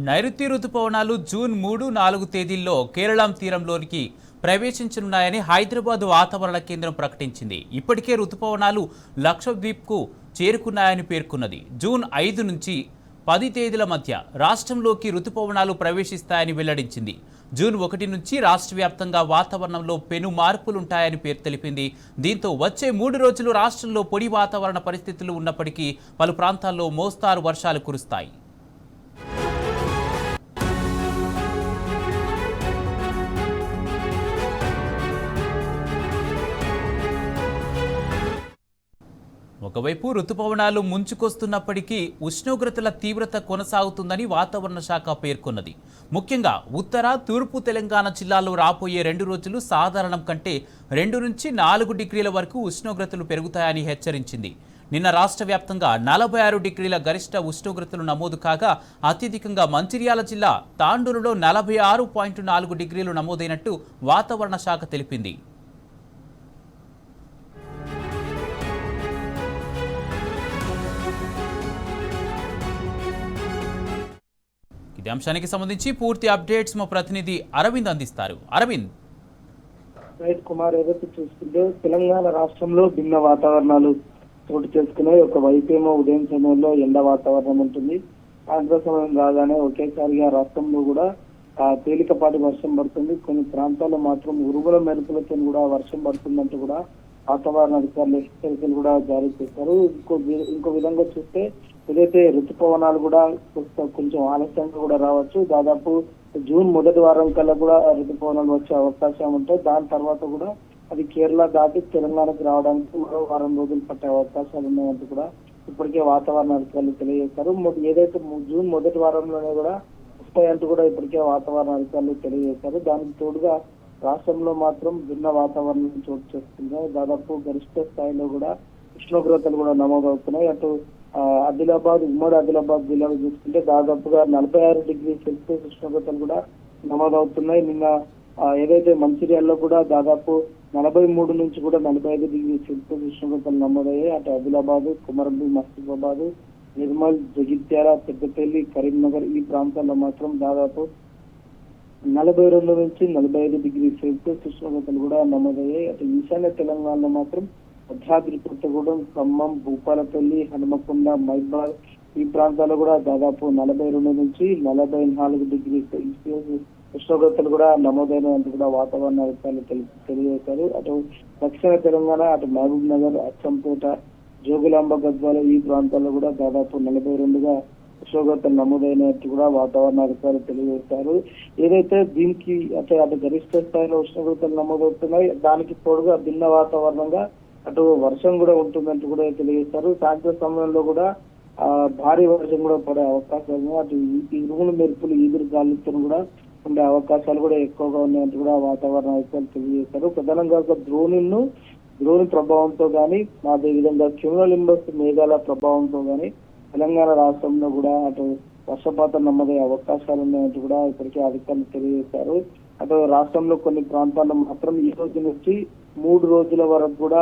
నైరుతి రుతుపవనాలు జూన్ 3-4 తేదీల్లో కేరళం తీరంలోనికి ప్రవేశించనున్నాయని హైదరాబాద్ వాతావరణ కేంద్రం ప్రకటించింది. ఇప్పటికే రుతుపవనాలు లక్షద్వీప్కు చేరుకున్నాయని పేర్కొన్నది. జూన్ 5 నుంచి 10 తేదీల మధ్య రాష్ట్రంలోకి రుతుపవనాలు ప్రవేశిస్తాయని వెల్లడించింది. జూన్ 1 నుంచి రాష్ట్ర వ్యాప్తంగా వాతావరణంలో పెను మార్పులుంటాయని తెలిపింది. దీంతో వచ్చే 3 రోజులు రాష్ట్రంలో పొడి వాతావరణ పరిస్థితులు ఉన్నప్పటికీ పలు ప్రాంతాల్లో మోస్తారు వర్షాలు కురుస్తాయి. ఒకవైపు రుతుపవనాలు ముంచుకొస్తున్నప్పటికీ ఉష్ణోగ్రతల తీవ్రత కొనసాగుతుందని వాతావరణ శాఖ పేర్కొన్నది. ముఖ్యంగా ఉత్తర, తూర్పు తెలంగాణ జిల్లాల్లో రాబోయే 2 రోజులు సాధారణం కంటే 2 నుంచి 4 డిగ్రీల వరకు ఉష్ణోగ్రతలు పెరుగుతాయని హెచ్చరించింది. నిన్న రాష్ట్ర వ్యాప్తంగా 46 డిగ్రీల గరిష్ట ఉష్ణోగ్రతలు నమోదు కాగా అత్యధికంగా మంచిర్యాల జిల్లా తాండూరులో 46.4 డిగ్రీలు నమోదైనట్టు వాతావరణ శాఖ తెలిపింది. ఇదే అంశానికి సంబంధించి పూర్తి అప్డేట్స్ మా ప్రతినిధి అరవింద్ అందిస్తారు. అరవింద్. రైట్ కుమార్, ఏదైతే చూస్తుంటే తెలంగాణ రాష్ట్రంలో భిన్న వాతావరణాలు చోటు చేసుకున్నాయి. ఒక వైపేమో ఉదయం సమయంలో ఎండ వాతావరణం ఉంటుంది. సాయంత్రం సమయం రాగానే ఒకేసారిగా రాష్ట్రంలో కూడా తేలికపాటి వర్షం పడుతుంది. కొన్ని ప్రాంతాల్లో మాత్రం ఉరుముల మెరుపులతో కూడా వర్షం పడుతుందంటూ కూడా వాతావరణ అధికారులు హెచ్చరికలు కూడా జారీ చేశారు. ఇంకో విధంగా చూస్తే ఏదైతే ఋతుపవనాలు కూడా కొంచెం ఆలస్యంగా కూడా రావచ్చు. దాదాపు జూన్ మొదటి వారం కల్లా కూడా ఋతుపవనాలు వచ్చే అవకాశం ఉంటాయి. దాని తర్వాత కూడా అది కేరళ దాటి తెలంగాణకు రావడానికి మరో వారం రోజులు పట్టే అవకాశాలు ఉన్నాయంటూ కూడా ఇప్పటికే వాతావరణ అధికారులు తెలియజేశారు. ఏదైతే జూన్ మొదటి వారంలోనే కూడా వస్తాయంటూ కూడా ఇప్పటికే వాతావరణ అధికారులు తెలియజేశారు. దానికి తోడుగా రాష్ట్రంలో మాత్రం భిన్న వాతావరణం చోటు చేసుకుంటున్నాయి. దాదాపు గరిష్ట స్థాయిలో కూడా ఉష్ణోగ్రతలు కూడా నమోదవుతున్నాయి. అటు ఉమ్మడి ఆదిలాబాద్ జిల్లాలో చూసుకుంటే దాదాపుగా 46 డిగ్రీ సెల్సియస్ ఉష్ణోగ్రతలు కూడా నమోదవుతున్నాయి. నిన్న ఏదైతే మంచిర్యాలలో కూడా దాదాపు 43 నుంచి కూడా 45 డిగ్రీ సెల్సియస్ ఉష్ణోగ్రతలు నమోదయ్యాయి. అటు ఆదిలాబాద్, కుమరంభీం, మహబూబాబాద్, నిర్మల్, జగిత్యాల, పెద్దపల్లి, కరీంనగర్ ఈ ప్రాంతాల్లో మాత్రం దాదాపు 42 నుంచి 45 డిగ్రీ సెల్సియస్ ఉష్ణోగ్రతలు కూడా నమోదయ్యాయి. అటు ఈశాన్య తెలంగాణలో మాత్రం భద్రాద్రి కొత్తగూడెం, ఖమ్మం, భూపాలపల్లి, హనుమకొండ, మైబాద్ ఈ ప్రాంతాల్లో కూడా దాదాపు 42 నుంచి 44 డిగ్రీ సెల్సియస్ ఉష్ణోగ్రతలు కూడా నమోదైనట్టు కూడా వాతావరణ అధికారులు తెలియజేశారు. అటు దక్షిణ తెలంగాణ, అటు మహబూబ్ నగర్, అచ్చంపేట, జోగులాంబ, గద్వాల ఈ ప్రాంతాల్లో కూడా దాదాపు 42గా ఉష్ణోగ్రతలు నమోదైనట్టు కూడా వాతావరణ అధికారులు తెలియజేశారు. ఏదైతే దీనికి అటు గరిష్ట స్థాయిలో ఉష్ణోగ్రతలు నమోదవుతున్నాయి, దానికి తోడుగా భిన్న వాతావరణంగా అటు వర్షం కూడా ఉంటుందంటూ కూడా తెలియజేస్తారు. సాయంత్రం సమయంలో కూడా భారీ వర్షం కూడా పడే అవకాశాలు, అటు ఇరుములు మెరుపులు, ఈదురు గాలులతో కూడా ఉండే అవకాశాలు కూడా ఎక్కువగా ఉన్నాయంటూ కూడా వాతావరణ అధికారులు తెలియజేశారు. ప్రధానంగా ద్రోణి ప్రభావంతో గానీ, అదేవిధంగా క్యూములోనింబస్ మేఘాల ప్రభావంతో గానీ తెలంగాణ రాష్ట్రంలో కూడా అటు వర్షపాతం నమోదయ్యే అవకాశాలు ఉన్నాయంటూ కూడా ఇప్పటికే అధికారులు తెలియజేశారు. అటు రాష్ట్రంలో కొన్ని ప్రాంతాల్లో మాత్రం ఈ రోజు నుంచి 3 రోజుల వరకు కూడా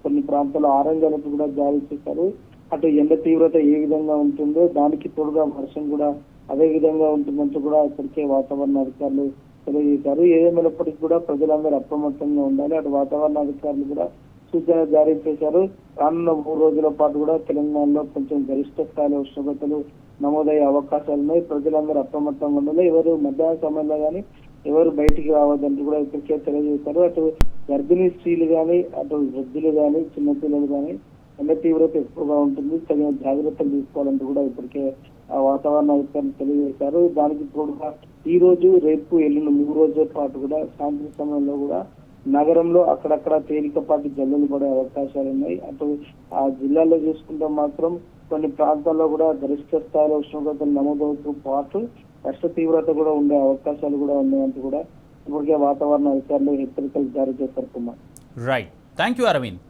కొన్ని ప్రాంతాల్లో ఆరెంజ్ అలర్ట్ కూడా జారీ చేశారు. అటు ఎండ తీవ్రత ఏ విధంగా ఉంటుందో దానికి తోడుగా వర్షం కూడా అదే విధంగా ఉంటుందంటూ కూడా ఇప్పటికే వాతావరణ అధికారులు తెలియజేశారు. ఏదేమైనప్పటికీ కూడా ప్రజలందరూ అప్రమత్తంగా ఉండాలి. అటు వాతావరణ అధికారులు కూడా సూచన జారీ చేశారు. రానున్న 3 రోజుల పాటు కూడా తెలంగాణలో కొంచెం గరిష్ట స్థాయిలో ఉష్ణోగ్రతలు నమోదయ్యే అవకాశాలు ఉన్నాయి. ప్రజలందరూ అప్రమత్తంగా ఉండాలి. ఎవరు మధ్యాహ్న సమయంలో కానీ ఎవరు బయటికి రావద్దంటూ కూడా ఇప్పటికే తెలియజేశారు. అటు గర్భిణీ స్త్రీలు కానీ, అటు వృద్ధులు కానీ, చిన్నపిల్లలు కానీ ఎండ తీవ్రత ఎక్కువగా ఉంటుంది, తగిన జాగ్రత్తలు తీసుకోవాలంటూ కూడా ఇప్పటికే వాతావరణ అధికారులు తెలియజేశారు. దానికి తోడుగా ఈ రోజు, రేపు, ఎల్లుండి 3 రోజుల పాటు కూడా సాయంత్రం సమయంలో కూడా నగరంలో అక్కడక్కడ తేలికపాటి జల్లులు పడే అవకాశాలు ఉన్నాయి. అటు ఆ జిల్లాల్లో చూసుకుంటే మాత్రం కొన్ని ప్రాంతాల్లో కూడా గరిష్ట స్థాయిలో ఉష్ణోగ్రతలు నమోదవుతూ పాటు వర్ష తీవ్రత కూడా ఉండే అవకాశాలు కూడా ఉన్నాయంటూ కూడా ఇప్పటికే వాతావరణ అధికారులు హెచ్చరికలు జారీ చేశారు Kumar. Right, thank you Arvind.